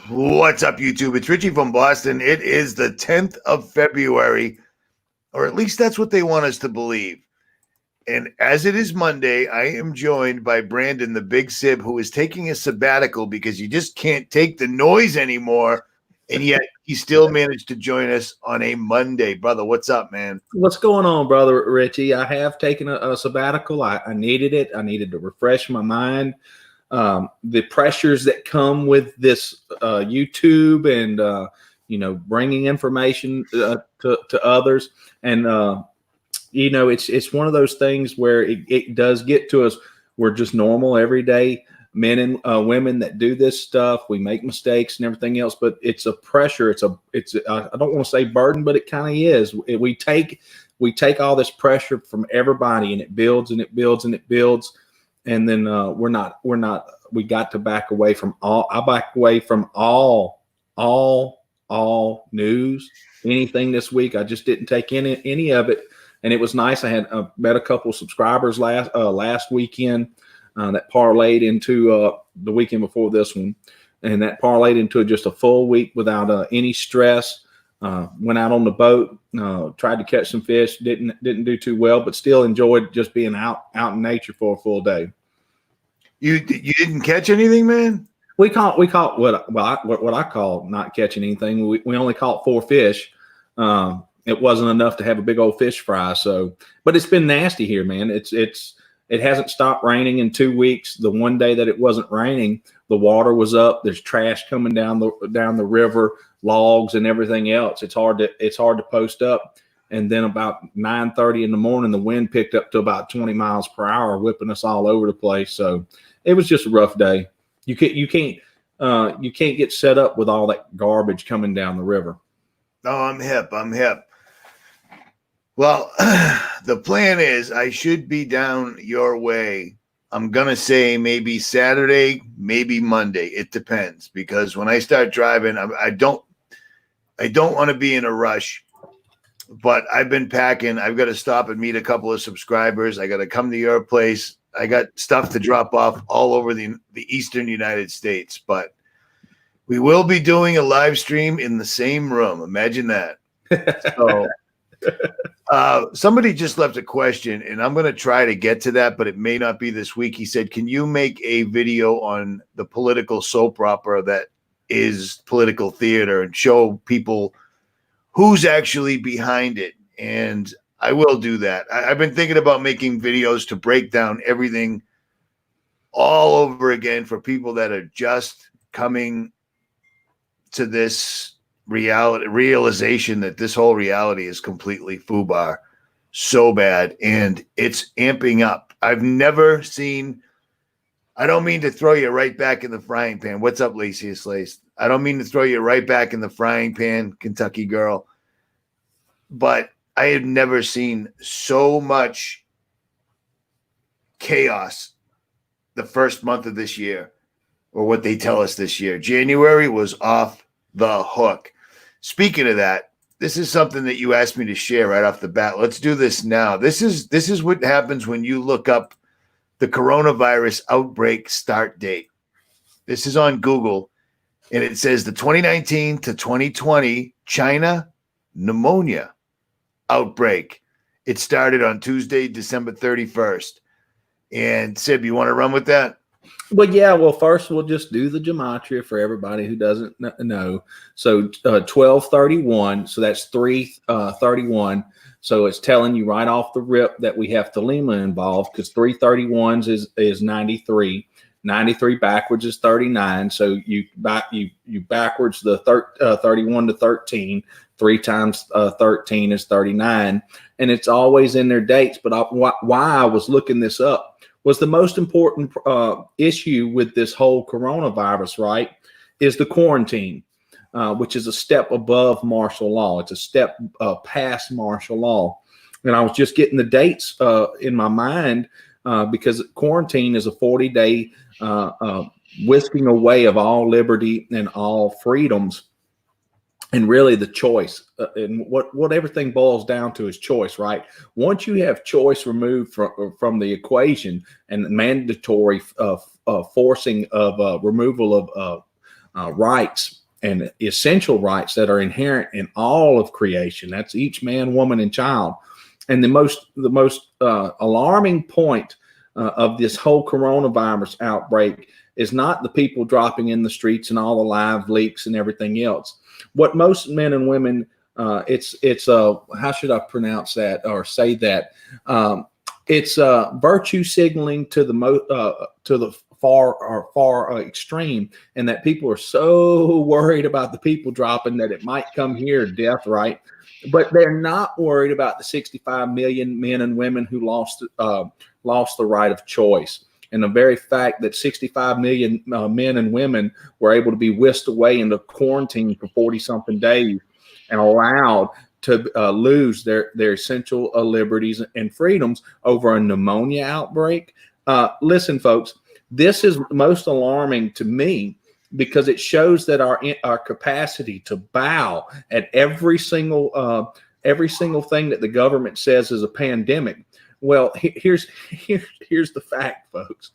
What's up, YouTube? It's Richie from Boston. It is the 10th of February, or at least that's what they want us to believe. And as it is Monday, I am joined by Brandon, the Big Sib, who is taking a sabbatical because you just can't take the noise anymore. And yet he still managed to join us on a Monday. Brother, what's up, man? What's going on, brother Richie? I have taken a sabbatical. I needed it. I needed to refresh my mind. The pressures that come with this YouTube and bringing information to others, and it's one of those things where it does get to us. We're just normal, everyday men and women that do this stuff. We make mistakes and everything else, but it's a pressure. I don't want to say burden, but it kind of is. We take all this pressure from everybody, and it builds and it builds and it builds. And then we got to back away from all. I back away from all news, anything this week. I just didn't take any of it. And it was nice. I had met a couple of subscribers last weekend that parlayed into the weekend before this one. And that parlayed into just a full week without any stress. Went out on the boat, tried to catch some fish, didn't do too well, but still enjoyed just being out in nature for a full day. You didn't catch anything, man? We caught what I call not catching anything. We only caught 4 fish. It wasn't enough to have a big old fish fry. So, but it's been nasty here, man. It hasn't stopped raining in 2 weeks. The one day that it wasn't raining, the water was up. There's trash coming down the river, logs and everything else. It's hard to post up. And then about 9:30 in the morning, the wind picked up to about 20 miles per hour, whipping us all over the place. So it was just a rough day. You can't get set up with all that garbage coming down the river. Oh, I'm hip. Well, the plan is I should be down your way. I'm going to say maybe Saturday, maybe Monday. It depends, because when I start driving, I don't want to be in a rush. But I've been packing. I've got to stop and meet a couple of subscribers. I got to come to your place. I got stuff to drop off all over the eastern United States. But we will be doing a live stream in the same room. Imagine that. So somebody just left a question, and I'm going to try to get to that, but it may not be this week. He said, can you make a video on the political soap opera that is political theater and show people who's actually behind it? And I will do that. I've been thinking about making videos to break down everything all over again for people that are just coming to this realization that this whole reality is completely FUBAR, so bad, and it's amping up. I've never seen. I don't mean to throw you right back in the frying pan. What's up, Lacius Lace? I don't mean to throw you right back in the frying pan, Kentucky girl. But I have never seen so much chaos the first month of this year, or what they tell us this year. January was off the hook. Speaking of that, this is something that you asked me to share right off the bat. Let's do this now. This is what happens when you look up the coronavirus outbreak start date. This is on Google, and it says the 2019 to 2020 China pneumonia outbreak. It started on Tuesday, December 31st. And Sib, you want to run with that? Well, yeah. Well, first we'll just do the gematria for everybody who doesn't know. So 1231. So that's 331. So it's telling you right off the rip that we have Thelema involved, because 331s is 93. 93 backwards is 39. So you backwards the 31 to 13. 3 times 13 is 39, and it's always in their dates. But why I was looking this up was the most important issue with this whole coronavirus, right, is the quarantine, which is a step above martial law. It's a step past martial law. And I was just getting the dates in my mind because quarantine is a 40-day whisking away of all liberty and all freedoms. And really the choice, and what everything boils down to is choice, right? Once you have choice removed from the equation and mandatory forcing of removal rights and essential rights that are inherent in all of creation. That's each man, woman, and child. And the most alarming point of this whole coronavirus outbreak is not the people dropping in the streets and all the live leaks and everything else. What most men and women, it's how should I pronounce that or say that? It's virtue signaling to the far extreme, and that people are so worried about the people dropping that it might come here, death, right? But they're not worried about the 65 million men and women who lost the right of choice. And the very fact that 65 million men and women were able to be whisked away into quarantine for 40-something days and allowed to lose their essential liberties and freedoms over a pneumonia outbreak. Listen, folks, this is most alarming to me because it shows that our capacity to bow at every single thing that the government says is a pandemic. Well, here's the fact, folks.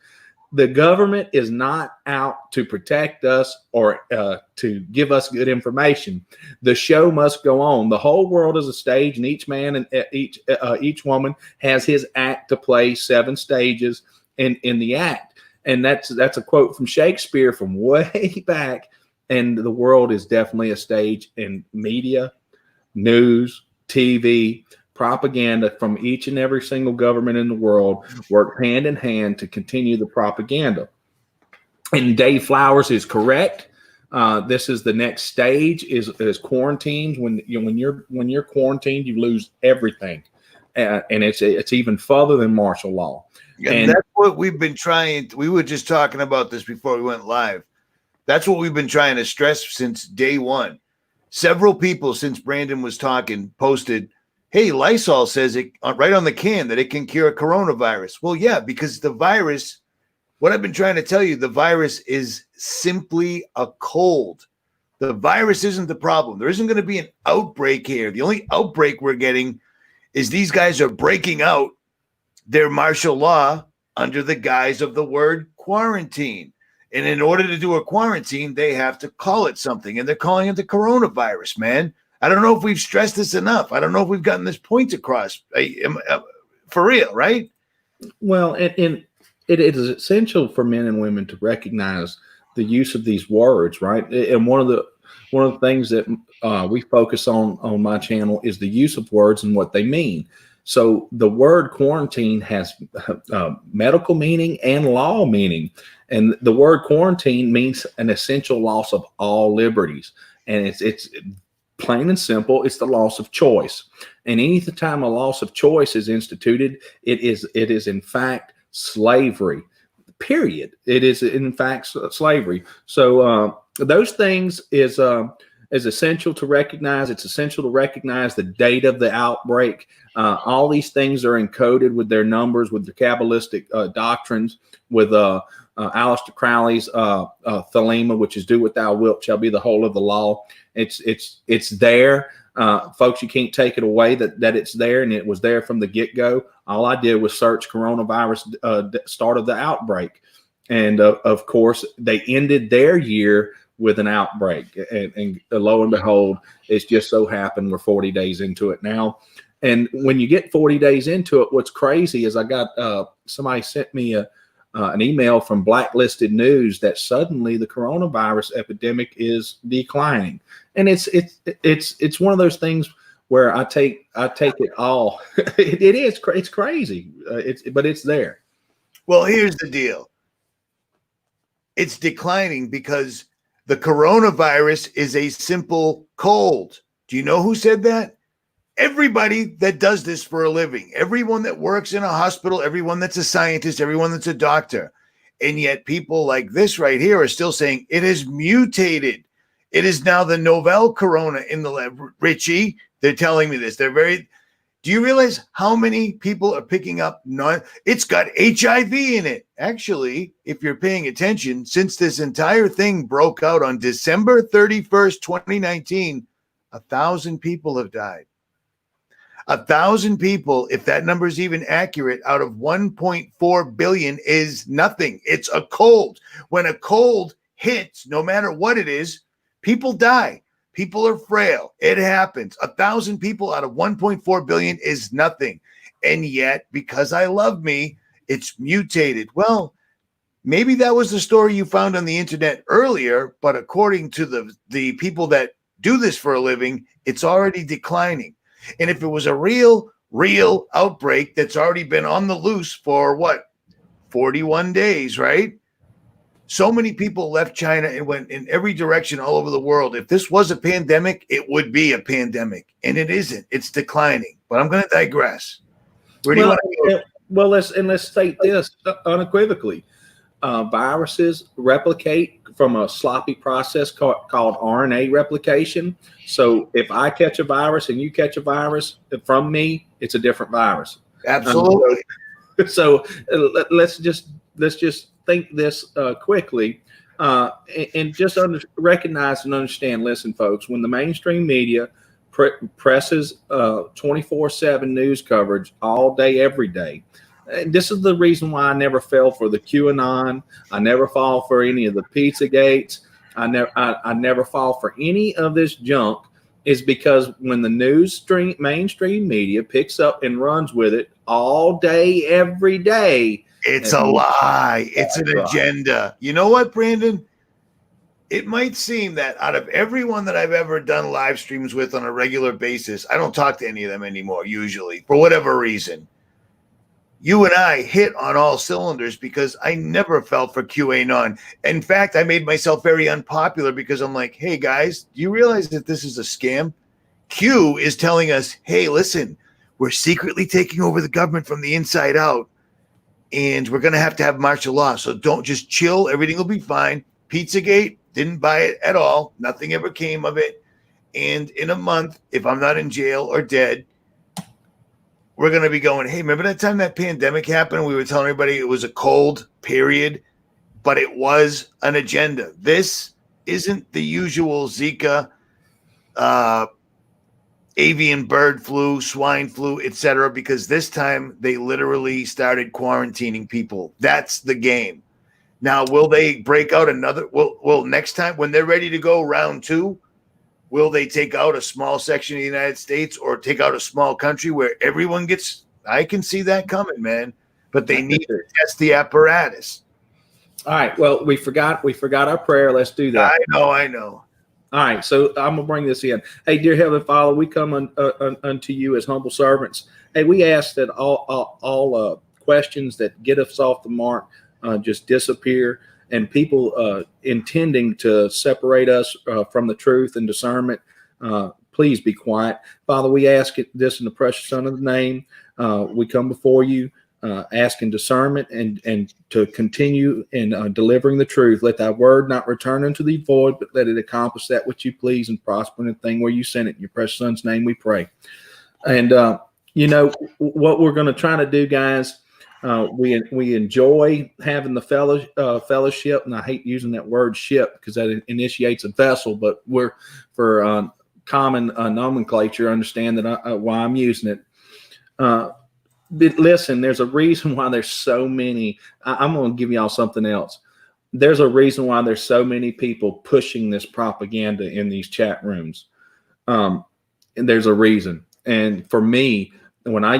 The government is not out to protect us or to give us good information. The show must go on. The whole world is a stage, and each man and each woman has his act to play. 7 stages in the act, and that's a quote from Shakespeare from way back. And the world is definitely a stage, in media, news, TV, propaganda from each and every single government in the world work hand in hand to continue the propaganda. And Dave Flowers is correct. This is the next stage is quarantines. When you're quarantined, you lose everything, and it's even further than martial law. And that's what we've been trying. We were just talking about this before we went live. That's what we've been trying to stress since day one. Several people since Brandon was talking posted, hey, Lysol says it right on the can that it can cure coronavirus. Well, yeah, because the virus, what I've been trying to tell you, the virus is simply a cold. The virus isn't the problem. There isn't going to be an outbreak here. The only outbreak we're getting is these guys are breaking out their martial law under the guise of the word quarantine. And in order to do a quarantine, they have to call it something. And they're calling it the coronavirus, man. I don't know if we've stressed this enough. I don't know if we've gotten this point across. For real, right? Well, it is essential for men and women to recognize the use of these words, right? And one of the things that we focus on my channel is the use of words and what they mean. So the word quarantine has medical meaning and law meaning. And the word quarantine means an essential loss of all liberties. And it's plain and simple, it's the loss of choice. And any time a loss of choice is instituted, it is in fact slavery. Period. It is in fact slavery. So those things is essential to recognize. It's essential to recognize the date of the outbreak. All these things are encoded with their numbers, with the Kabbalistic doctrines, with Aleister Crowley's thelema, which is do what thou wilt shall be the whole of the law. It's there, folks. You can't take it away that it's there, and it was there from the get-go. All I did was search coronavirus start of the outbreak, and of course they ended their year with an outbreak, and lo and behold, it's just so happened we're 40 days into it now. And when you get 40 days into it, what's crazy is I got somebody sent me an email from Blacklisted News that suddenly the coronavirus epidemic is declining, and it's one of those things where I take it all. It's crazy. But it's there. Well, here's the deal. It's declining because the coronavirus is a simple cold. Do you know who said that? Everybody that does this for a living, everyone that works in a hospital, everyone that's a scientist, everyone that's a doctor. And yet people like this right here are still saying it is mutated. It is now the novel corona in the lab. Richie, they're telling me this. Do you realize how many people are picking up it's got HIV in it? Actually, if you're paying attention, since this entire thing broke out on December 31st, 2019, 1,000 people have died. 1,000 people, if that number is even accurate, out of 1.4 billion is nothing. It's a cold. When a cold hits, no matter what it is, people die. People are frail. It happens. 1,000 people out of 1.4 billion is nothing. And yet, because I love me, it's mutated. Well, maybe that was the story you found on the internet earlier, but according to the people that do this for a living, it's already declining. And if it was a real outbreak that's already been on the loose for what, 41 days, right? So many people left China and went in every direction all over the world. If this was a pandemic, it would be a pandemic. And it isn't. It's declining. But I'm going to digress. Where do you want to go? Well, let's state this unequivocally. Viruses replicate from a sloppy process called RNA replication. So if I catch a virus and you catch a virus from me, it's a different virus. Absolutely. So let's just think this quickly and just recognize and understand. Listen, folks, when the mainstream media presses 24/7 news coverage all day, every day. And this is the reason why I never fell for the QAnon. I never fall for any of the Pizzagates. I never fall for any of this junk. Is because when the mainstream media picks up and runs with it all day, every day, it's a lie. It's an agenda. You know what, Brandon? It might seem that out of everyone that I've ever done live streams with on a regular basis, I don't talk to any of them anymore, usually, for whatever reason. You and I hit on all cylinders because I never fell for QAnon. In fact, I made myself very unpopular because I'm like, hey, guys, do you realize that this is a scam? Q is telling us, hey, listen, we're secretly taking over the government from the inside out, and we're going to have martial law. So don't just chill. Everything will be fine. Pizzagate, didn't buy it at all. Nothing ever came of it. And in a month, if I'm not in jail or dead, we're going to be going, hey, remember that time that pandemic happened? We were telling everybody it was a cold period, but it was an agenda. This isn't the usual Zika, avian bird flu, swine flu, etc., because this time they literally started quarantining people. That's the game. Now, will they break out another? Well, next time when they're ready to go round 2, will they take out a small section of the United States or take out a small country where everyone gets? I can see that coming, man. But they need to test the apparatus. All right. Well, we forgot our prayer. Let's do that. I know. All right. So I'm gonna bring this in. Hey, dear Heavenly Father, we come unto you as humble servants. Hey, we ask that all questions that get us off the mark just disappear. And people intending to separate us from the truth and discernment, please be quiet. Father, we ask this in the precious Son of the name. We come before you asking discernment and to continue in delivering the truth. Let thy word not return unto thee void, but let it accomplish that which you please and prosper in the thing where you sent it. In your precious Son's name we pray. And, what we're going to try to do, guys, we enjoy having the fellowship, and I hate using that word ship because that initiates a vessel, but we're for common nomenclature, understand that why I'm using it. But listen, there's a reason why there's so many. I'm going to give y'all something else. There's a reason why there's so many people pushing this propaganda in these chat rooms. And there's a reason. And for me, when I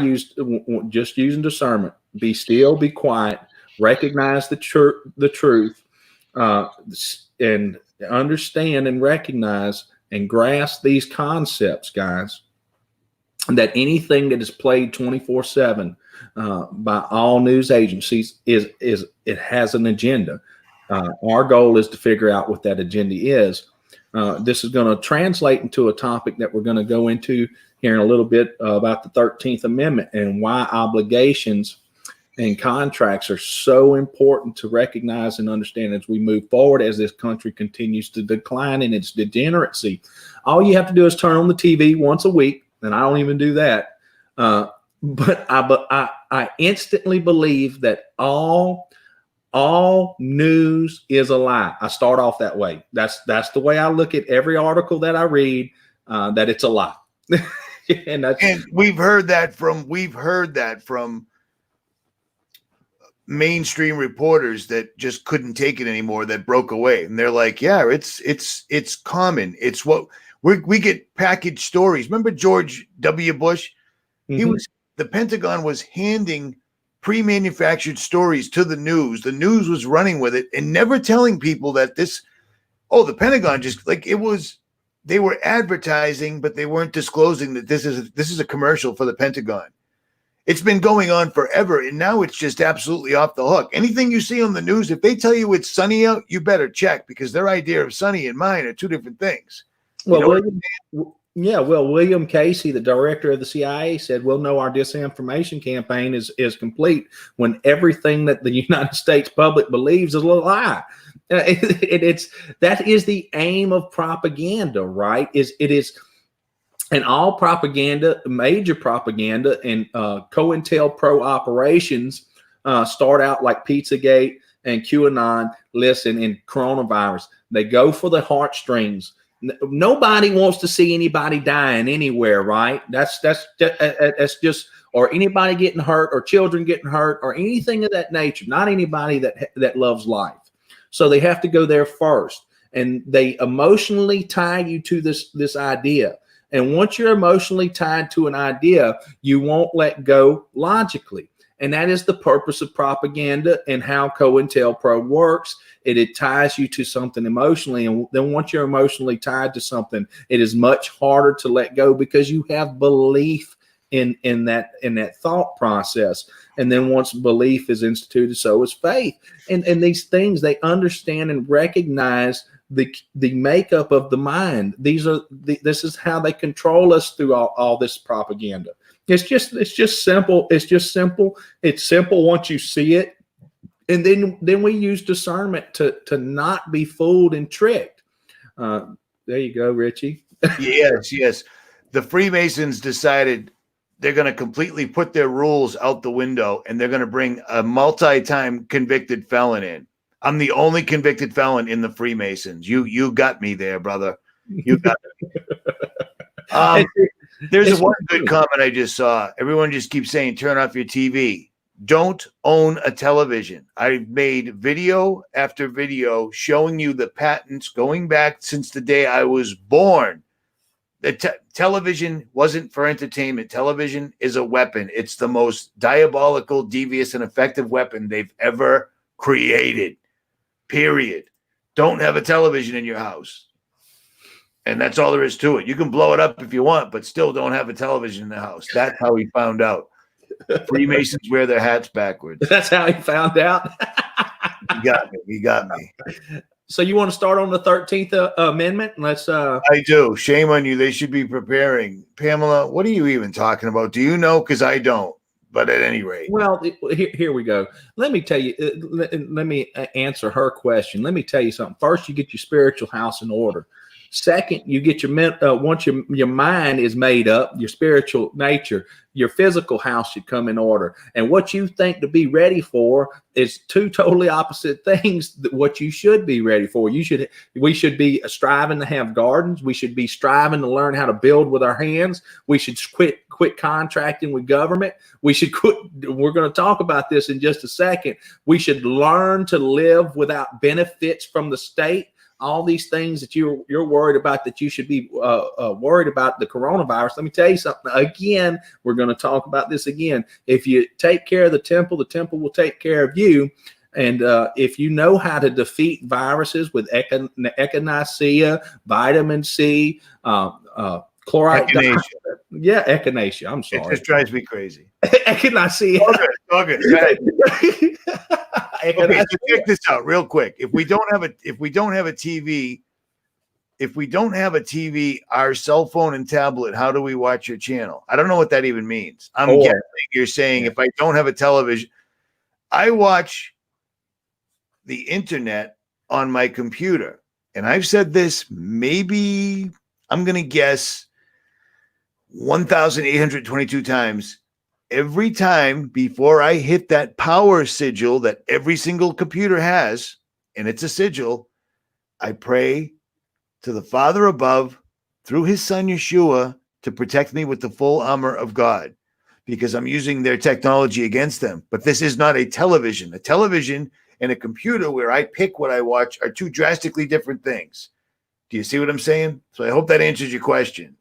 just using discernment, be still, be quiet, recognize the truth, and understand and recognize and grasp these concepts, guys, that anything that is played 24/7 by all news agencies it has an agenda. Our goal is to figure out what that agenda is. This is going to translate into a topic that we're going to go into here in a little bit about the 13th Amendment and why obligations and contracts are so important to recognize and understand as we move forward, as this country continues to decline in its degeneracy. All you have to do is turn on the TV once a week, and I don't even do that. But I instantly believe that all news is a lie. I start off that way. That's the way I look at every article that I read, that it's a lie. and we've heard that from mainstream reporters that just couldn't take it anymore, that broke away, and they're like, yeah, it's common. It's what we get packaged stories. Remember George W. Bush? Mm-hmm. The Pentagon was handing pre-manufactured stories to the news. The news was running with it and never telling people that the Pentagon just they were advertising, but they weren't disclosing that this is a commercial for the Pentagon. It's been going on forever, and now it's just absolutely off the hook. Anything you see on the news, if they tell you it's sunny out, you better check, because their idea of sunny and mine are two different things. Well, William Casey, the director of the CIA, said, "We'll know our disinformation campaign is complete when everything that the United States public believes is a lie." That is the aim of propaganda, right? It is, and all propaganda, major propaganda, and COINTELPRO operations start out like Pizzagate and QAnon. Listen, in coronavirus, they go for the heartstrings. Nobody wants to see anybody dying anywhere, right? That's just, or anybody getting hurt, or children getting hurt, or anything of that nature. Not anybody that loves life. So they have to go there first, and they emotionally tie you to this idea. And once you're emotionally tied to an idea, you won't let go logically. And that is the purpose of propaganda and how COINTELPRO works. It ties you to something emotionally. And then once you're emotionally tied to something, it is much harder to let go, because you have belief in that thought process. And then once belief is instituted, so is faith. And these things, they understand and recognize the makeup of the mind. This is how they control us through all this propaganda. It's just simple. It's just simple. It's simple once you see it. And then we use discernment to not be fooled and tricked. There you go, Richie. Yes. The Freemasons decided they're going to completely put their rules out the window, and they're going to bring a multi-time convicted felon in. I'm the only convicted felon in the Freemasons. You got me there, brother. You got me. There's one good comment I just saw. Everyone just keeps saying, turn off your TV. Don't own a television. I've made video after video showing you the patents going back since the day I was born. The television wasn't for entertainment. Television is a weapon. It's the most diabolical, devious, and effective weapon they've ever created. Period. Don't have a television in your house. And that's all there is to it. You can blow it up if you want, but still don't have a television in the house. That's how he found out. Freemasons wear their hats backwards. That's how he found out. He got me. So you want to start on the 13th Amendment? Let's. I do. Shame on you. They should be preparing. Pamela, what are you even talking about? Do you know? Because I don't. But at any rate. Well, here we go. Let me tell you. Let me answer her question. Let me tell you something. First, you get your spiritual house in order. Second, you get once your mind is made up, your spiritual nature, your physical house should come in order. And what you think to be ready for is two totally opposite things that what you should be ready for. We should be striving to have gardens. We should be striving to learn how to build with our hands. We should quit contracting with government. We should quit. We're going to talk about this in just a second. We should learn to live without benefits from the state. All these things that you're worried about, that you should be worried about the coronavirus. Let me tell you something. Again, we're going to talk about this again. If you take care of the temple will take care of you. And if you know how to defeat viruses with echinacea, vitamin C, chloride. Echinacea. Yeah, echinacea. I'm sorry. It just drives me crazy. Echinacea. Okay. Okay, so check this out real quick. If we don't have a TV, our cell phone and tablet, how do we watch your channel? I don't know what that even means. I'm guessing you're saying if I don't have a television, I watch the internet on my computer. And I've said this, maybe I'm going to guess 1,822 times. Every time before I hit that power sigil that every single computer has, and it's a sigil, I pray to the Father above through his son Yeshua to protect me with the full armor of God. because I'm using their technology against them. But this is not a television. A television and a computer where I pick what I watch are two drastically different things. Do you see what I'm saying? So I hope that answers your question.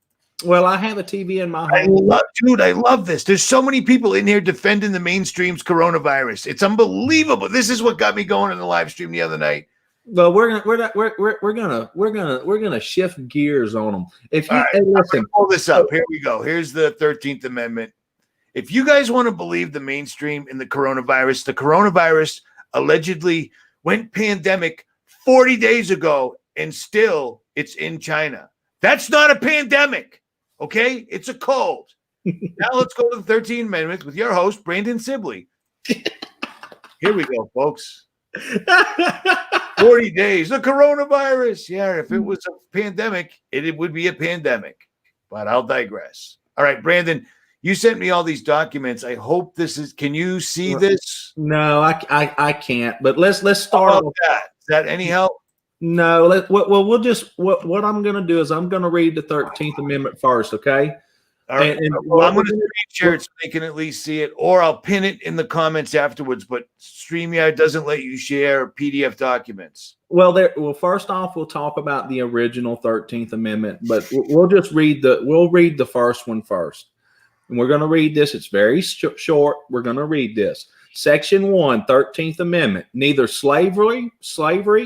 Well, I have a TV in my home. I love this. There's so many people in here defending the mainstream's coronavirus. It's unbelievable. This is what got me going in the live stream the other night. Well, we're gonna shift gears on them. If you hey, listen, pull this up, here we go. Here's the 13th Amendment. If you guys want to believe the mainstream in the coronavirus allegedly went pandemic 40 days ago, and still it's in China. That's not a pandemic. Okay, it's a cold. Now let's go to the 13th Amendment with your host, Brandon Sibley. Here we go, folks. 40 days, the coronavirus. Yeah, if it was a pandemic, it would be a pandemic. But I'll digress. All right, Brandon, you sent me all these documents. I hope this is. Can you see this? No, I can't. But let's start with that. Is that any help? No, we'll just what I'm going to do is I'm going to read the 13th Amendment first, okay? All right. And well, I'm going to screen share it so they can at least see it, or I'll pin it in the comments afterwards. But StreamYard doesn't let you share PDF documents. Well, first off, we'll talk about the original 13th Amendment, but we'll read the first one first, and we're going to read this. It's very short. We're going to read this. Section 1, 13th Amendment, neither slavery,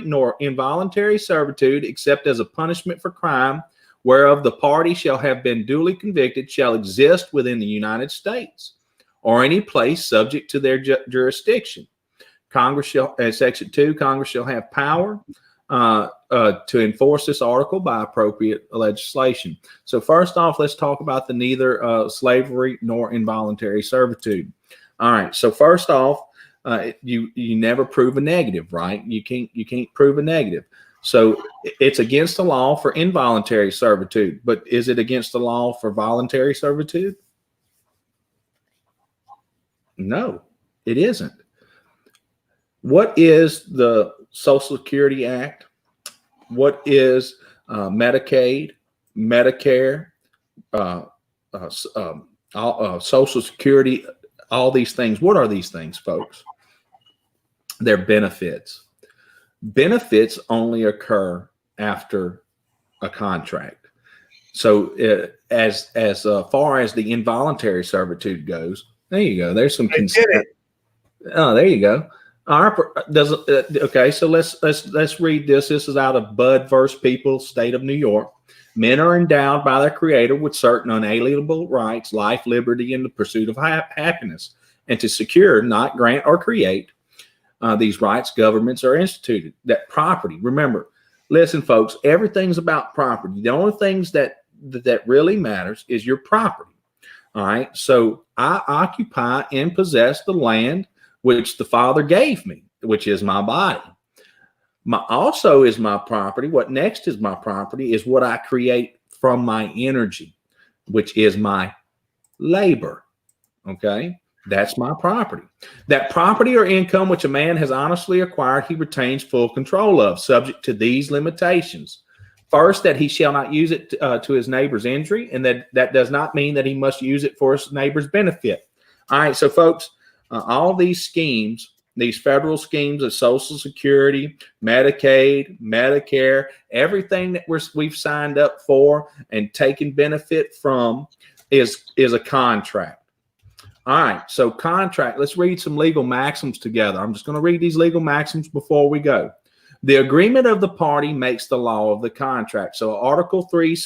nor involuntary servitude, except as a punishment for crime, whereof the party shall have been duly convicted, shall exist within the United States, or any place subject to their jurisdiction. Congress shall, Section 2, Congress shall have power to enforce this article by appropriate legislation. So first off, let's talk about the neither slavery nor involuntary servitude. All right. So first off, you never prove a negative, right? You can't prove a negative. So it's against the law for involuntary servitude, but is it against the law for voluntary servitude? No, it isn't. What is the Social Security Act? What is Medicaid, Medicare, Social Security? All these things. What are these things, folks? They're benefits. Benefits only occur after a contract. So as far as the involuntary servitude goes, there you go. There's some consent. Oh, there you go. Okay, so let's read this. This is out of Budd versus People, State of New York. Men are endowed by their Creator with certain unalienable rights, life, liberty, and the pursuit of happiness, and to secure, not grant or create these rights, governments are instituted. That property, remember, listen, folks, everything's about property. The only things that really matters is your property. All right, so I occupy and possess the land which the Father gave me, which is my body. Also is my property. What next is my property is what I create from my energy, which is my labor. Okay, that's my property. That property or income which a man has honestly acquired, he retains full control of, subject to these limitations. First, that he shall not use it to his neighbor's injury, and that does not mean that he must use it for his neighbor's benefit. All right, so folks, all these schemes, these federal schemes of Social Security, Medicaid, Medicare, everything that we've signed up for and taken benefit from is a contract. All right, so contract. Let's read some legal maxims together. I'm just going to read these legal maxims before we go. The agreement of the party makes the law of the contract. So Article 3,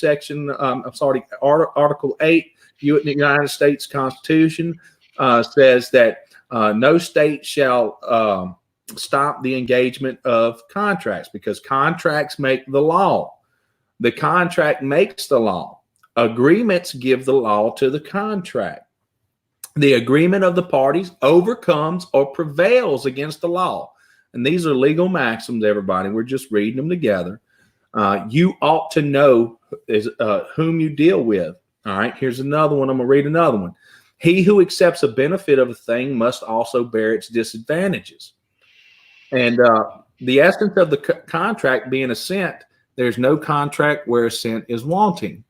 Article 8, the United States Constitution says that no state shall stop the engagement of contracts, because contracts make the law. The contract makes the law. Agreements give the law to the contract. The agreement of the parties overcomes or prevails against the law. And these are legal maxims, everybody. We're just reading them together. You ought to know whom you deal with. All right, here's another one. I'm going to read another one. He who accepts a benefit of a thing must also bear its disadvantages. And the essence of the contract being assent, there's no contract where assent is wanting.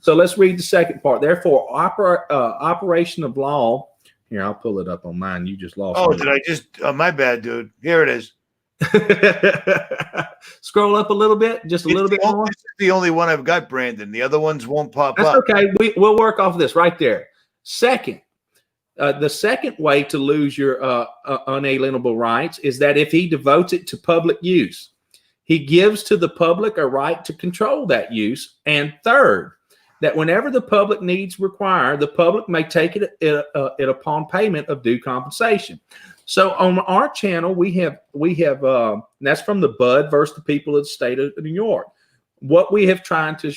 So let's read the second part. Therefore, operation of law. Here, I'll pull it up on mine. You just lost. Oh, did I just? My bad, dude. Here it is. Scroll up a little bit, just a little bit more. This is the only one I've got, Brandon. The other ones won't pop That's up. okay. We'll work off this right there. Second, the second way to lose your unalienable rights is that if he devotes it to public use, he gives to the public a right to control that use. And third, that whenever the public needs require, the public may take it upon payment of due compensation. So on our channel, we have that's from the Bud versus the people of the state of New York. What we have tried to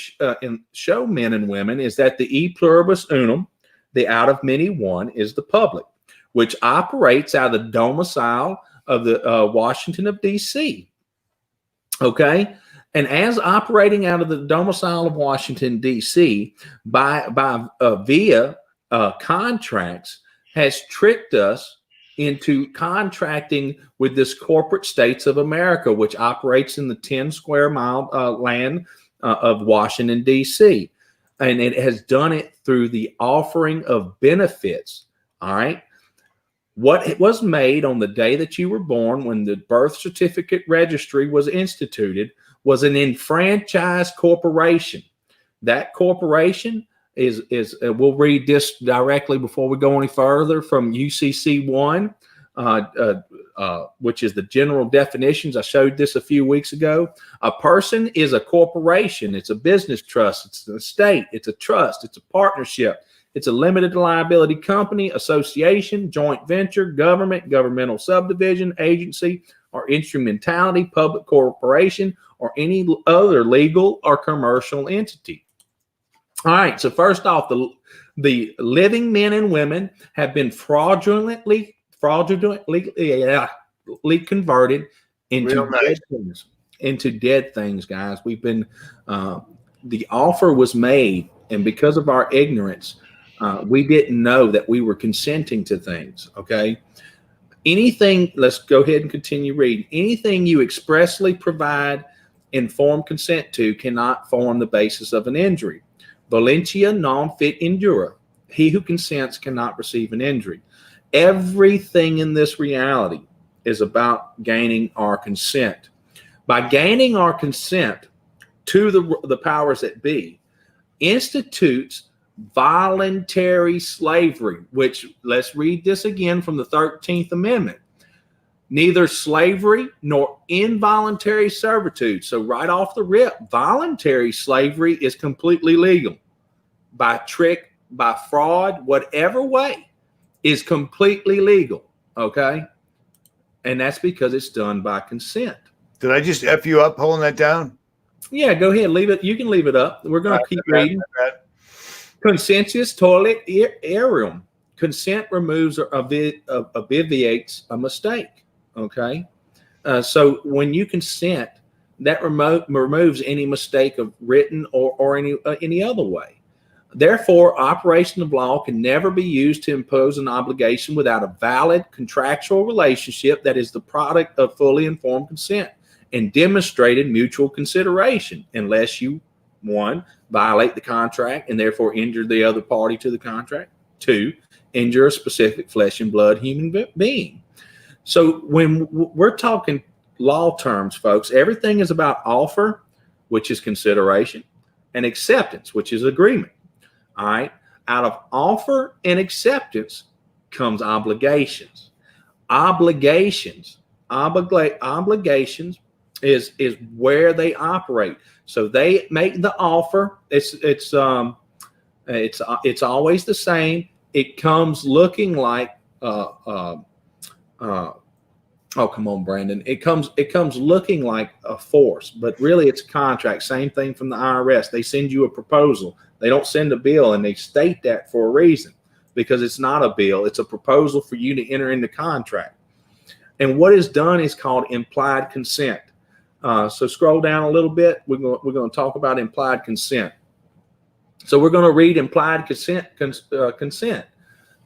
show men and women is that the e pluribus unum, the out of many one, is the public, which operates out of the domicile of the Washington of D.C. Okay, and as operating out of the domicile of Washington D.C. via contracts has tricked us into contracting with this corporate states of America, which operates in the 10 square mile land of Washington, D.C. And it has done it through the offering of benefits. All right. What it was made on the day that you were born, when the birth certificate registry was instituted, was an enfranchised corporation. That corporation is we'll read this directly before we go any further from UCC 1, which is the general definitions. I showed this a few weeks ago. A person is a corporation. It's a business trust. It's an estate. It's a trust. It's a partnership. It's a limited liability company, association, joint venture, government, governmental subdivision, agency, or instrumentality, public corporation, or any other legal or commercial entity. All right. So first off, the living men and women have been fraudulently converted into dead things, guys. We've been the offer was made, and because of our ignorance, we didn't know that we were consenting to things. Okay. Anything, let's go ahead and continue reading. Anything you expressly provide informed consent to cannot form the basis of an injury. Volentia non fit injura. He who consents cannot receive an injury. Everything in this reality is about gaining our consent. By gaining our consent to the powers that be, institutes voluntary slavery, which, let's read this again from the 13th Amendment. Neither slavery nor involuntary servitude. So right off the rip, voluntary slavery is completely legal. By trick, by fraud, whatever way, is completely legal. Okay? And that's because it's done by consent. Did I just F you up holding that down? Yeah, go ahead. Leave it. You can leave it up. We're going to keep reading. Consensus toilet aerium. Consent removes or obviates a mistake. Okay. So when you consent, that removes any mistake of written or any other way. Therefore, operation of law can never be used to impose an obligation without a valid contractual relationship that is the product of fully informed consent and demonstrated mutual consideration, unless you, 1, violate the contract and therefore injure the other party to the contract. 2, injure a specific flesh and blood human being. So when we're talking law terms, folks, everything is about offer, which is consideration, and acceptance, which is agreement. All right. Out of offer and acceptance comes obligations. Obligations is where they operate. So they make the offer. It's always the same. It comes looking like oh, come on, Brandon. It comes looking like a force, but really it's a contract. Same thing from the IRS. They send you a proposal. They don't send a bill, and they state that for a reason, because it's not a bill. It's a proposal for you to enter into contract. And what is done is called implied consent. So scroll down a little bit. We're going to talk about implied consent. So we're going to read implied consent.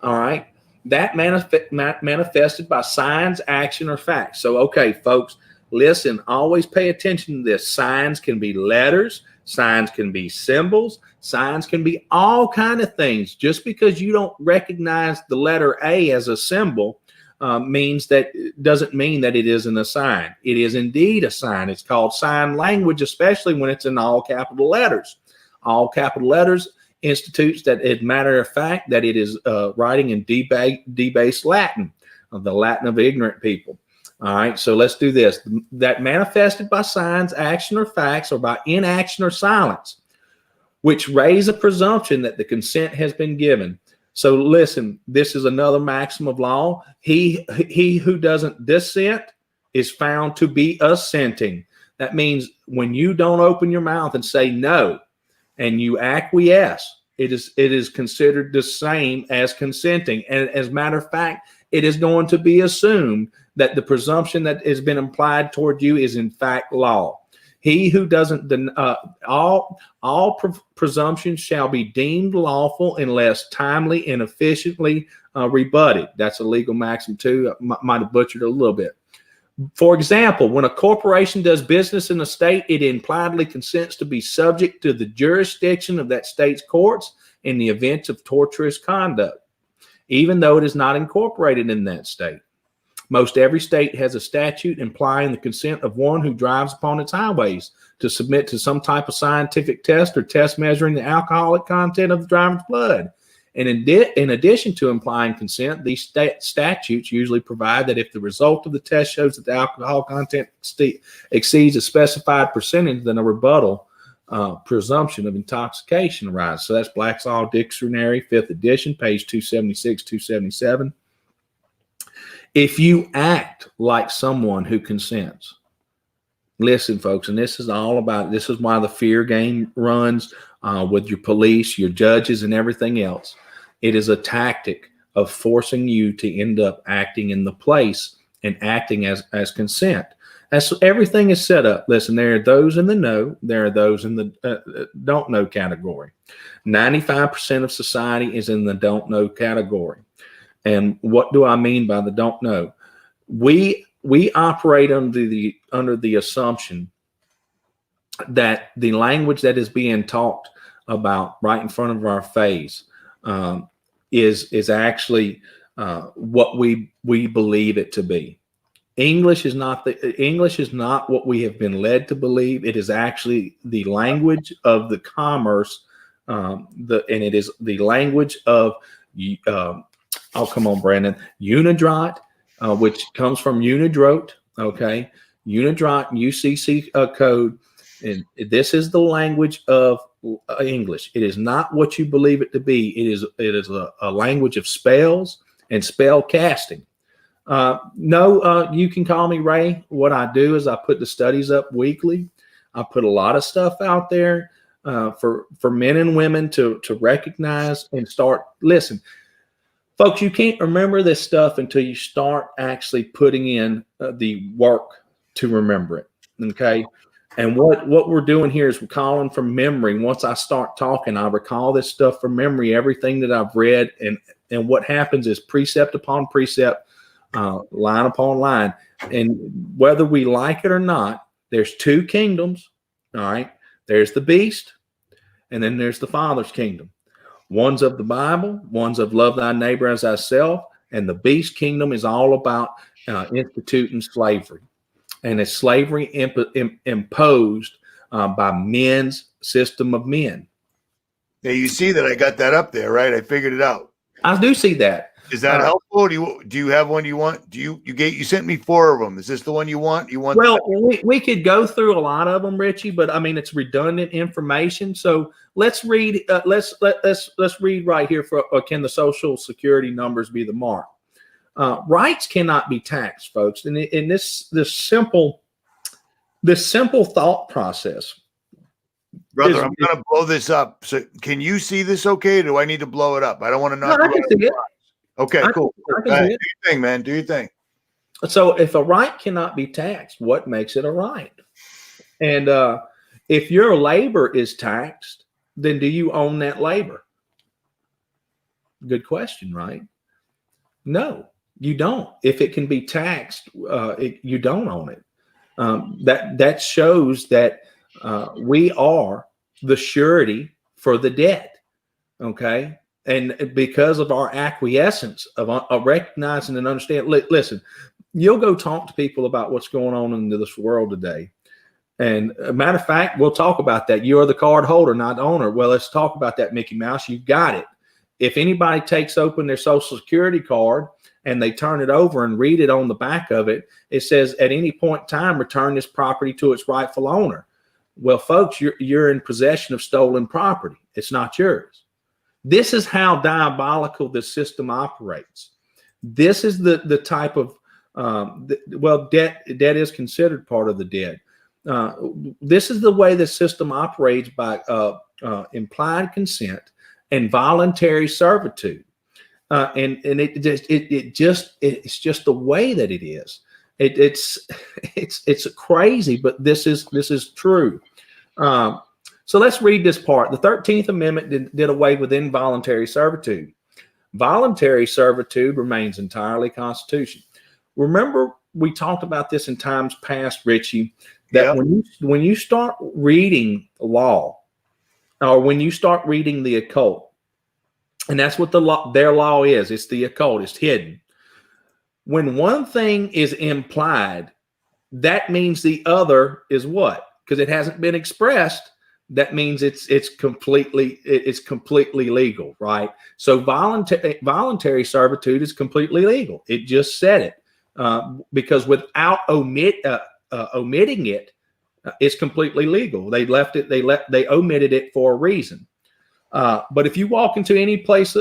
All right. That manifested by signs, action, or facts. So, okay, folks, Listen, always pay attention to this. Signs can be letters, signs can be symbols, signs can be all kind of things. Just because you don't recognize the letter A as a symbol doesn't mean that it isn't a sign. It is indeed a sign. It's called sign language, especially when it's in all capital letters. All capital letters institutes that, as a matter of fact, that it is writing in debased Latin, the Latin of ignorant people. All right, so let's do this. That manifested by signs, action, or facts, or by inaction or silence, which raise a presumption that the consent has been given. So listen, this is another maxim of law. He who doesn't dissent is found to be assenting. That means when you don't open your mouth and say no, and you acquiesce, it is considered the same as consenting. And as a matter of fact, it is going to be assumed that the presumption that has been implied toward you is in fact law. He who doesn't, all presumptions shall be deemed lawful unless timely and efficiently rebutted. That's a legal maxim too. I might have butchered it a little bit. For example, when a corporation does business in a state, it impliedly consents to be subject to the jurisdiction of that state's courts in the event of tortious conduct, even though it is not incorporated in that state. Most every state has a statute implying the consent of one who drives upon its highways to submit to some type of scientific test or test measuring the alcoholic content of the driver's blood. And in addition to implying consent, these statutes usually provide that if the result of the test shows that the alcohol content exceeds a specified percentage, then a rebuttal presumption of intoxication arises. So that's Black's Law Dictionary, 5th edition, page 276, 277. If you act like someone who consents, listen, folks, and this is why the fear game runs with your police, your judges, and everything else. It is a tactic of forcing you to end up acting in the place and acting as consent. As everything is set up. Listen, there are those in the know, there are those in the don't know category. 95% of society is in the don't know category. And what do I mean by the don't know? We operate under the assumption that the language that is being talked about right in front of our face is actually what we believe it to be. English is not what we have been led to believe. It is actually the language of the commerce, and it is the language of oh, come on, Brandon. Unidrot, which comes from Unidrote, okay? Unidrot, UCC code, and this is the language of English. It is not what you believe it to be. It is a language of spells and spell casting. You can call me Ray. What I do is I put the studies up weekly. I put a lot of stuff out there for men and women to recognize and start. Listen, folks, you can't remember this stuff until you start actually putting in the work to remember it, okay? And what we're doing here is we're calling from memory. Once I start talking, I recall this stuff from memory, everything that I've read, and what happens is precept upon precept, line upon line. And whether we like it or not, there's two kingdoms, all right? There's the beast, and then there's the Father's kingdom. One's of the Bible, one's of love thy neighbor as thyself, and the beast kingdom is all about instituting slavery. And it's slavery imposed by men's system of men. Now you see that I got that up there, right? I figured it out. I do see that. Is that helpful? Do you have one you want? You sent me 4 of them. Is this the one you want? Well, we could go through a lot of them, Richie, but I mean it's redundant information. So let's read. Let's read right here for can the Social Security numbers be the mark? Rights cannot be taxed, folks. And in this simple thought process, brother, I'm going to blow this up. So can you see this? Okay? Do I need to blow it up? I don't want to knock. No, I can see it. Okay, cool. Do your thing, man. Do your thing. So if a right cannot be taxed, what makes it a right? And if your labor is taxed, then do you own that labor? Good question, right? No, you don't. If it can be taxed, you don't own it. that shows that we are the surety for the debt. Okay. And because of our acquiescence of recognizing and understanding, listen, you'll go talk to people about what's going on in this world today. And a matter of fact, we'll talk about that. You are the card holder, not the owner. Well, let's talk about that, Mickey Mouse. You got it. If anybody takes open their Social Security card and they turn it over and read it on the back of it, it says at any point in time, return this property to its rightful owner. Well, folks, you're in possession of stolen property. It's not yours. This is how diabolical this system operates. This is the type of, debt is considered part of the debt. This is the way the system operates by implied consent and voluntary servitude. And it's just the way that it is. It's crazy, but this is true. So let's read this part. The 13th Amendment did away with involuntary servitude. Voluntary servitude remains entirely constitutional. Remember, we talked about this in times past, Richie, that when you start reading law, or when you start reading the occult, and that's what their law is. It's the occult. It's hidden. When one thing is implied, that means the other is what? Because it hasn't been expressed. That means it's completely legal, right? So voluntary servitude is completely legal. It just said it because without omitting it, it's completely legal. They left it. They omitted it for a reason. But if you walk into any place,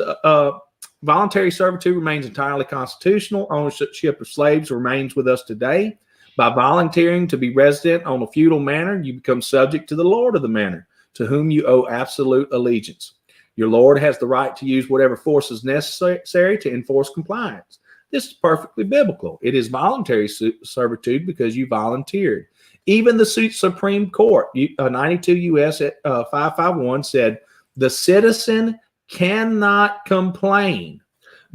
voluntary servitude remains entirely constitutional. Ownership of slaves remains with us today. By volunteering to be resident on a feudal manor, you become subject to the lord of the manor, to whom you owe absolute allegiance. Your lord has the right to use whatever force is necessary to enforce compliance. This is perfectly biblical. It is voluntary servitude because you volunteered. Even the Supreme Court, 92 U.S. 551, said the citizen cannot complain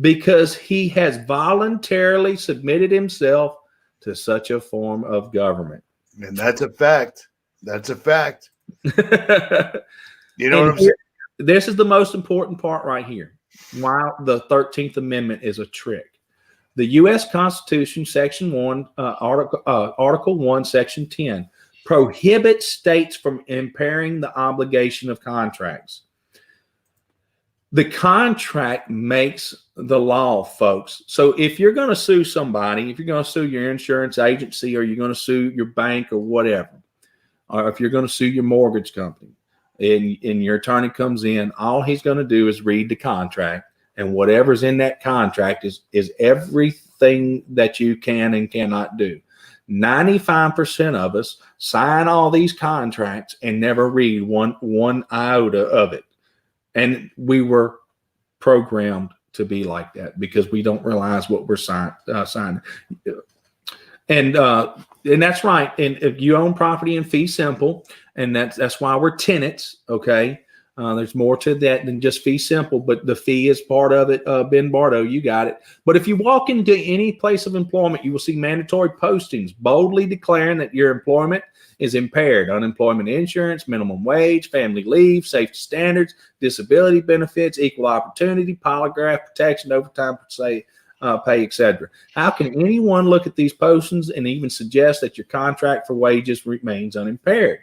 because he has voluntarily submitted himself to such a form of government. And that's a fact. That's a fact. You know what I'm saying? This is the most important part right here. Why the 13th Amendment is a trick. The U.S. Constitution, Section 1, Article 1, Section 10, prohibits states from impairing the obligation of contracts. The contract makes the law, folks. So if you're going to sue somebody, if you're going to sue your insurance agency, or you're going to sue your bank or whatever, or if you're going to sue your mortgage company, and your attorney comes in, all he's going to do is read the contract, and whatever's in that contract is everything that you can and cannot do. 95% of us sign all these contracts and never read one iota of it. And we were programmed to be like that because we don't realize what we're signing. And that's right. And if you own property in fee simple, and that's why we're tenants. Okay. There's more to that than just fee simple, but the fee is part of it. Ben Bardo, you got it. But if you walk into any place of employment, you will see mandatory postings boldly declaring that your employment is impaired. Unemployment insurance, minimum wage, family leave, safety standards, disability benefits, equal opportunity, polygraph protection, overtime pay, etc. How can anyone look at these postings and even suggest that your contract for wages remains unimpaired?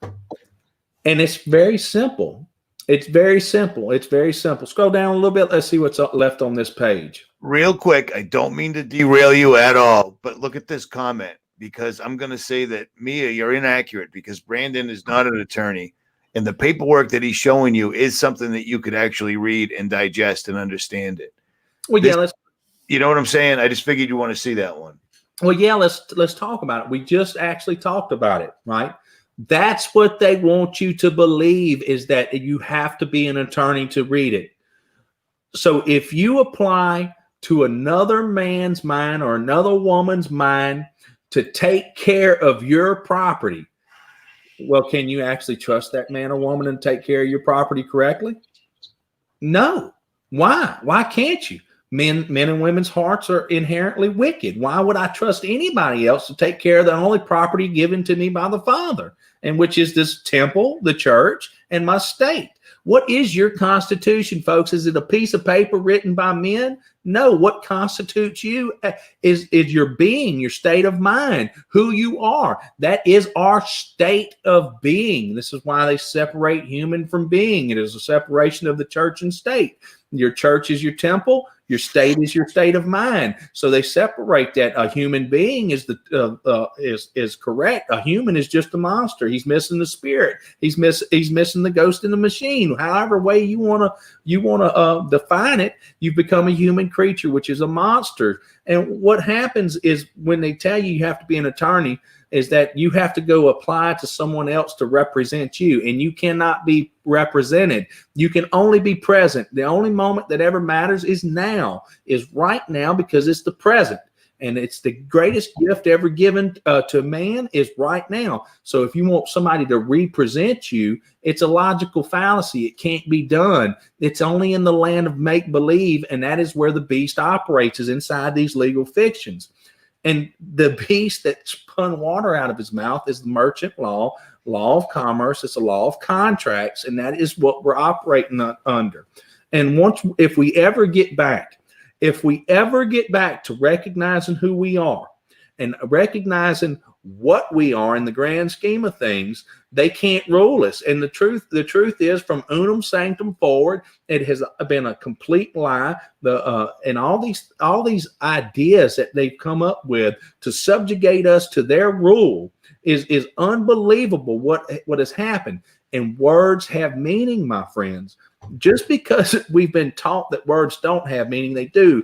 And it's very simple. It's very simple. It's very simple. Scroll down a little bit. Let's see what's left on this page. Real quick, I don't mean to derail you at all, but look at this comment, because I'm going to say that, Mia, you're inaccurate because Brandon is not an attorney. And the paperwork that he's showing you is something that you could actually read and digest and understand it. Well, yeah, you know what I'm saying? I just figured you want to see that one. Well, yeah, let's talk about it. We just actually talked about it, right? That's what they want you to believe, is that you have to be an attorney to read it. So if you apply to another man's mind or another woman's mind to take care of your property, well, can you actually trust that man or woman and take care of your property correctly? No. Why? Why can't you? Men and women's hearts are inherently wicked. Why would I trust anybody else to take care of the only property given to me by the Father, and which is this temple, the church, and my state? What is your constitution, folks? Is it a piece of paper written by men? No. What constitutes you is your being, your state of mind, who you are. That is our state of being. This is why they separate human from being. It is a separation of the church and state. Your church is your temple. Your state is your state of mind. So they separate that. A human being is correct. A human is just a monster. He's missing the spirit. He's missing the ghost in the machine. However way you want to define it, you've become a human creature, which is a monster. And what happens is when they tell you have to be an attorney, is that you have to go apply to someone else to represent you, and you cannot be represented. You can only be present. The only moment that ever matters is now, is right now, because it's the present. And it's the greatest gift ever given to man is right now. So if you want somebody to represent you, it's a logical fallacy. It can't be done. It's only in the land of make-believe, and that is where the beast operates, is inside these legal fictions. And the beast that spun water out of his mouth is the merchant law of commerce. It's a law of contracts, and that is what we're operating under. And if we ever get back to recognizing who we are and recognizing what we are in the grand scheme of things, they can't rule us. And the truth is, from unum sanctum forward, it has been a complete lie. And all these ideas that they've come up with to subjugate us to their rule is unbelievable. What has happened. And words have meaning, my friends. Just because we've been taught that words don't have meaning, they do.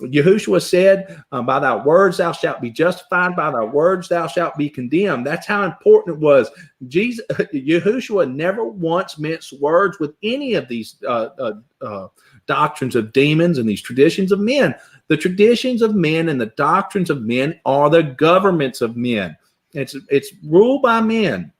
Yahushua said, by thy words thou shalt be justified, by thy words thou shalt be condemned. That's how important it was. Yahushua never once minced words with any of these doctrines of demons and these traditions of men. The traditions of men and the doctrines of men are the governments of men. It's ruled by men.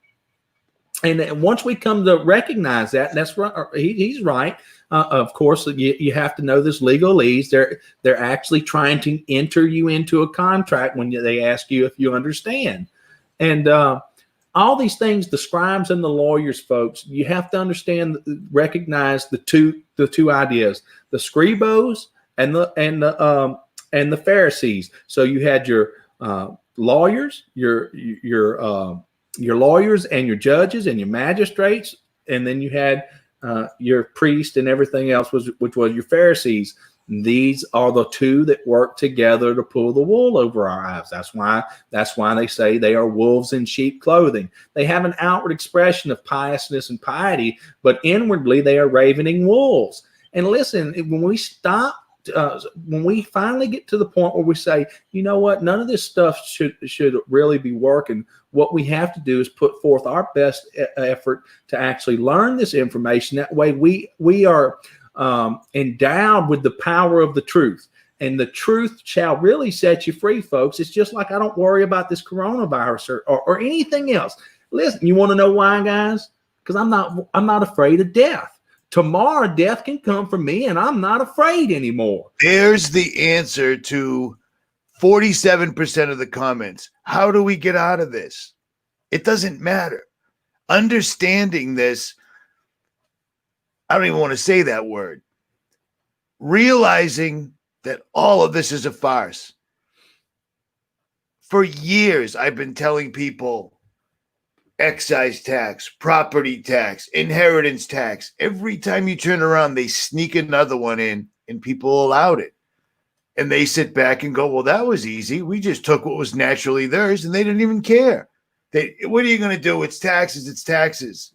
And once we come to recognize that, that's right. He's right. Of course, you have to know this legalese. They're actually trying to enter you into a contract when they ask you if you understand. And all these things, the scribes and the lawyers, folks, you have to understand, recognize the two ideas: the scribos and the Pharisees. So you had your lawyers, your lawyers and your judges and your magistrates, and then you had your priest and everything else, which was your Pharisees. These are the two that work together to pull the wool over our eyes. That's why they say they are wolves in sheep clothing. They have an outward expression of piousness and piety, but inwardly they are ravening wolves. And listen, when we finally get to the point where we say, you know what, none of this stuff should really be working, what we have to do is put forth our best effort to actually learn this information. That way we are endowed with the power of the truth, and the truth shall really set you free, folks. It's just like I don't worry about this coronavirus or anything else. Listen, you want to know why, guys? Because I'm not afraid of death. Tomorrow, death can come for me, and I'm not afraid anymore. There's the answer to 47% of the comments. How do we get out of this? It doesn't matter. Understanding this, I don't even want to say that word. Realizing that all of this is a farce. For years, I've been telling people, excise tax, property tax, inheritance tax. Every time you turn around, they sneak another one in, and people allowed it. And they sit back and go, well, that was easy. We just took what was naturally theirs, and they didn't even care. What are you going to do? It's taxes. It's taxes.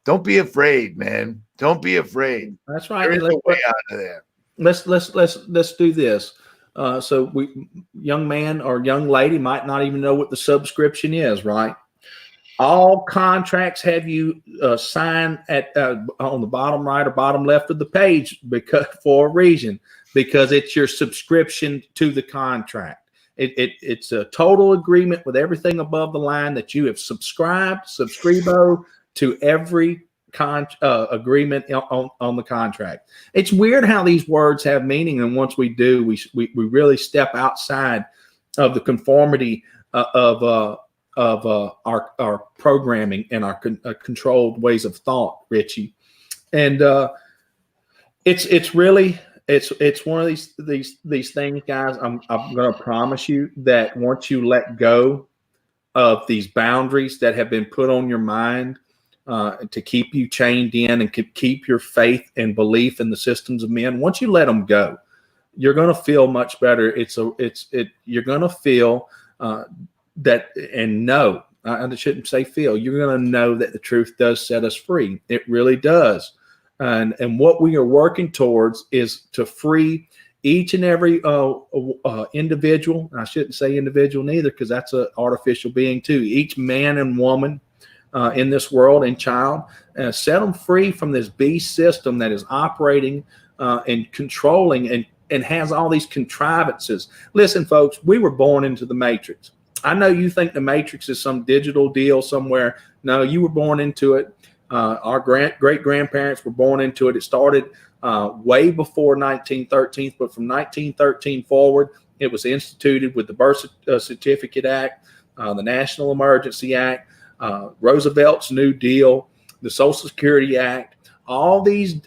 Don't be afraid, man. Don't be afraid. That's right. There is a way out of there. Let's do this. So young man or young lady might not even know what the subscription is, right? All contracts have you sign at on the bottom right or bottom left of the page for a reason, because it's your subscription to the contract. It's a total agreement with everything above the line that you have subscribo to every agreement on the contract. It's weird how these words have meaning, and once we do, we really step outside of the conformity of our programming and our controlled ways of thought, Richie. And it's really one of these things, guys. I'm going to promise you that once you let go of these boundaries that have been put on your mind to keep you chained in and keep your faith and belief in the systems of men, once you let them go, you're going to feel much better. You're going to feel that, and know, I shouldn't say feel, you're going to know that the truth does set us free. It really does. And what we are working towards is to free each and every individual. I shouldn't say individual neither, because that's an artificial being too. Each man and woman in this world and child, set them free from this beast system that is operating and controlling and has all these contrivances. Listen, folks, we were born into the Matrix. I know you think the Matrix is some digital deal somewhere. No, you were born into it. Our great-grandparents were born into it. It started way before 1913, but from 1913 forward, it was instituted with the Birth Certificate Act, the National Emergency Act, Roosevelt's New Deal, the Social Security Act, all these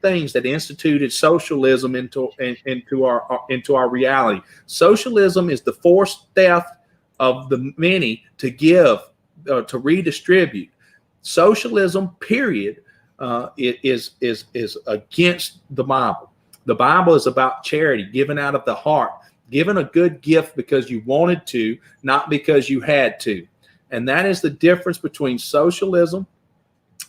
things that instituted socialism into our reality. Socialism is the forced theft of the many to give, to redistribute. Socialism, period, is against the Bible. The Bible is about charity, given out of the heart, given a good gift because you wanted to, not because you had to. And that is the difference between socialism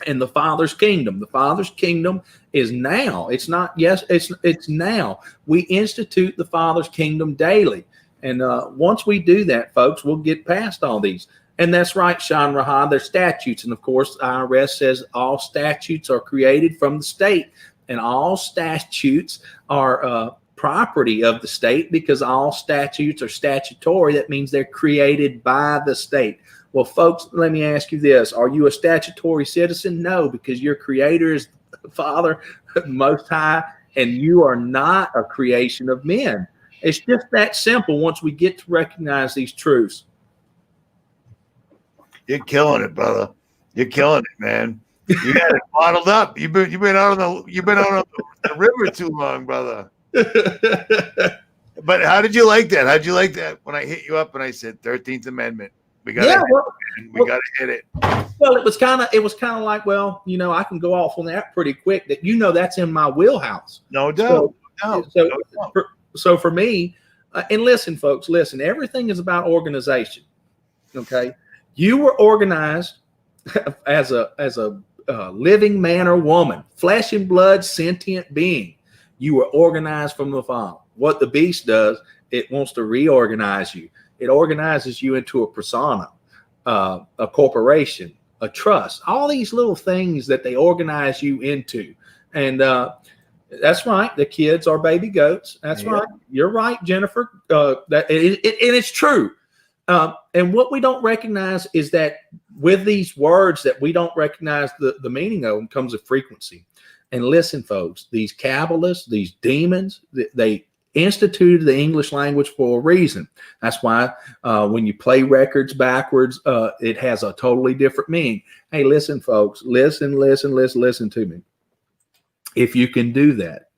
and the Father's kingdom. The Father's kingdom is now. It's not yes, it's now. We institute the Father's kingdom daily. And once we do that, folks, we'll get past all these. And that's right, Sean Rahan, they're statutes. And of course, IRS says all statutes are created from the state, and all statutes are property of the state, because all statutes are statutory. That means they're created by the state. Well, folks, let me ask you this. Are you a statutory citizen? No, because your creator is the Father Most High, and you are not a creation of men. It's just that simple once we get to recognize these truths. You're killing it, brother. You're killing it, man. You got it bottled up. You've been out on the river too long, brother. But how did you like that? How'd you like that when I hit you up and I said 13th Amendment? We got to hit it. Well, it was kind of like, well, I can go off on that pretty quick. That that's in my wheelhouse. No doubt. So for me, and listen, folks, everything is about organization. Okay. You were organized as a living man or woman, flesh and blood, sentient being. You were organized from the Father. What the beast does, it wants to reorganize you. It organizes you into a persona, a corporation, a trust, all these little things that they organize you into. And that's right. The kids are baby goats. That's right. You're right, Jennifer. And it's true. And what we don't recognize is that with these words that we don't recognize the meaning of them comes a frequency. And listen, folks, these Kabbalists, these demons, they instituted the English language for a reason. That's why when you play records backwards, it has a totally different meaning. Hey, listen, folks, listen to me. If you can do that,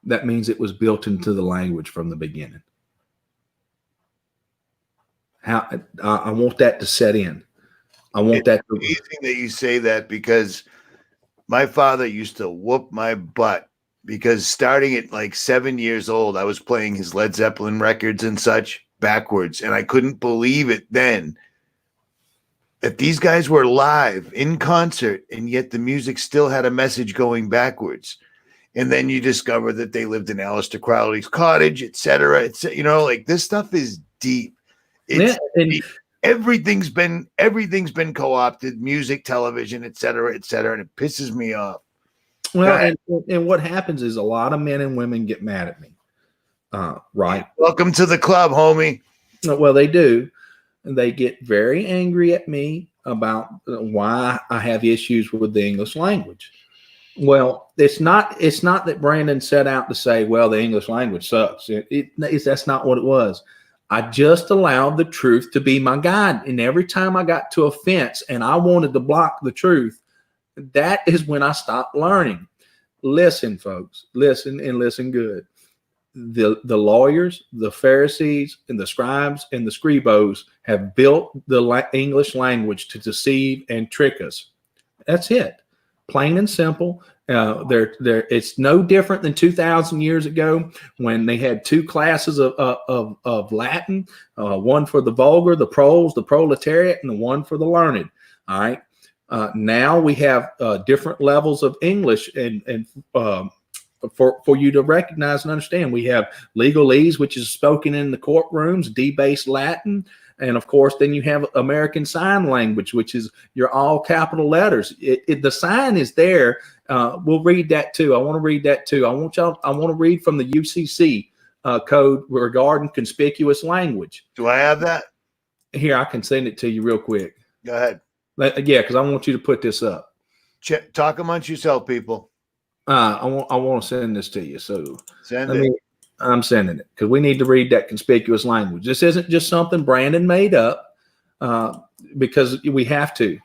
that means it was built into the language from the beginning. I want that to set in. It's amazing that you say that, because my father used to whoop my butt, because starting at like 7 years old, I was playing his Led Zeppelin records and such backwards. And I couldn't believe it then that these guys were live in concert, and yet the music still had a message going backwards. And then you discover that they lived in Aleister Crowley's cottage, et cetera. Like this stuff is deep. It's deep. Everything's been co-opted, music, television, et cetera, and it pisses me off. Well, and what happens is a lot of men and women get mad at me. Right. Welcome to the club, homie. Well, they do. And they get very angry at me about why I have issues with the English language. Well, it's not that Brandon set out to say, well, the English language sucks. That's not what it was. I just allowed the truth to be my guide. And every time I got to a fence and I wanted to block the truth, that is when I stopped learning. Listen, folks, listen and listen good. The lawyers, the Pharisees, and the scribes and the scribos have built the English language to deceive and trick us. That's it. Plain and simple. It's no different than 2,000 years ago when they had two classes of Latin, one for the vulgar, the proles, the proletariat, and the one for the learned. All right. Now we have different levels of English, and for you to recognize and understand, we have legalese, which is spoken in the courtrooms, debased Latin. And of course, then you have American Sign Language, which is your all capital letters. The sign is there. We'll read that too. I want to read that too. I want to read from the UCC code regarding conspicuous language. Do I have that? Here, I can send it to you real quick. Go ahead. Yeah, because I want you to put this up. Talk amongst yourself, people. I want to send this to you. So Send it. I'm sending it because we need to read that conspicuous language. This isn't just something Brandon made up because we have to.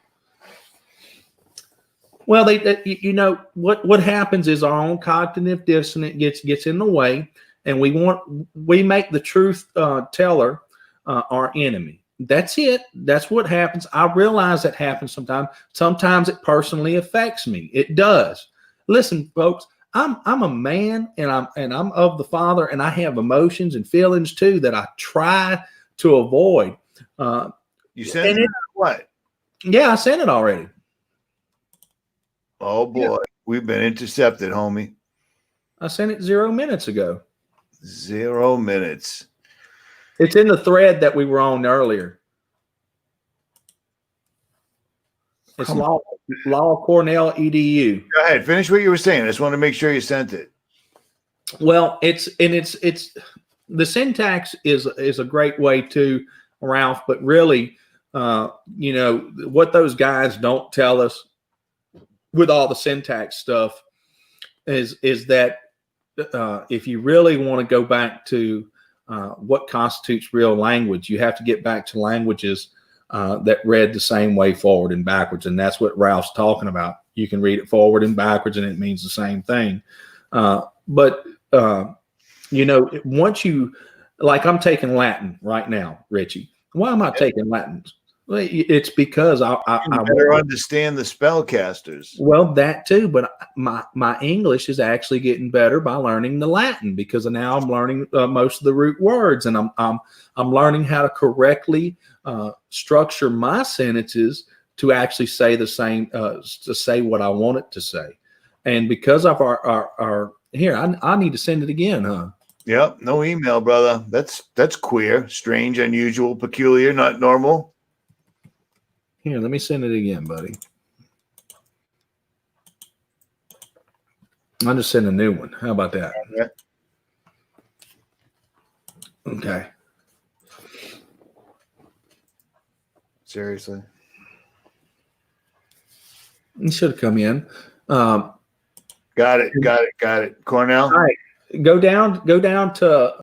Well, what happens is our own cognitive dissonance gets in the way, and we make the truth teller our enemy. That's it. That's what happens. I realize that happens sometimes. Sometimes it personally affects me. It does. Listen, folks. I'm a man, and I'm of the Father, and I have emotions and feelings too that I try to avoid. You sent it? What? Yeah, I sent it already. Oh boy, yeah. We've been intercepted, homie. I sent it 0 minutes ago. 0 minutes. It's in the thread that we were on earlier. It's Law Cornell EDU. Go ahead. Finish what you were saying. I just want to make sure you sent it. Well, it's the syntax is a great way to, Ralph, but really, what those guys don't tell us with all the syntax stuff is that if you really want to go back to what constitutes real language, you have to get back to languages that read the same way forward and backwards. And that's what Ralph's talking about. You can read it forward and backwards and it means the same thing. But once you, like I'm taking Latin right now, Richie. Why am I taking Latin? Well, it's because I better understand the spellcasters. Well, that too, but my English is actually getting better by learning the Latin because now I'm learning most of the root words, and I'm learning how to correctly structure my sentences to actually say the same, to say what I want it to say. And because of our here, I need to send it again, huh? Yep, no email, brother. That's queer, strange, unusual, peculiar, not normal. Here, let me send it again, buddy. I'll just send a new one. How about that? Yeah. Okay. Seriously. You should have come in. Got it. Cornell. All right. Go down to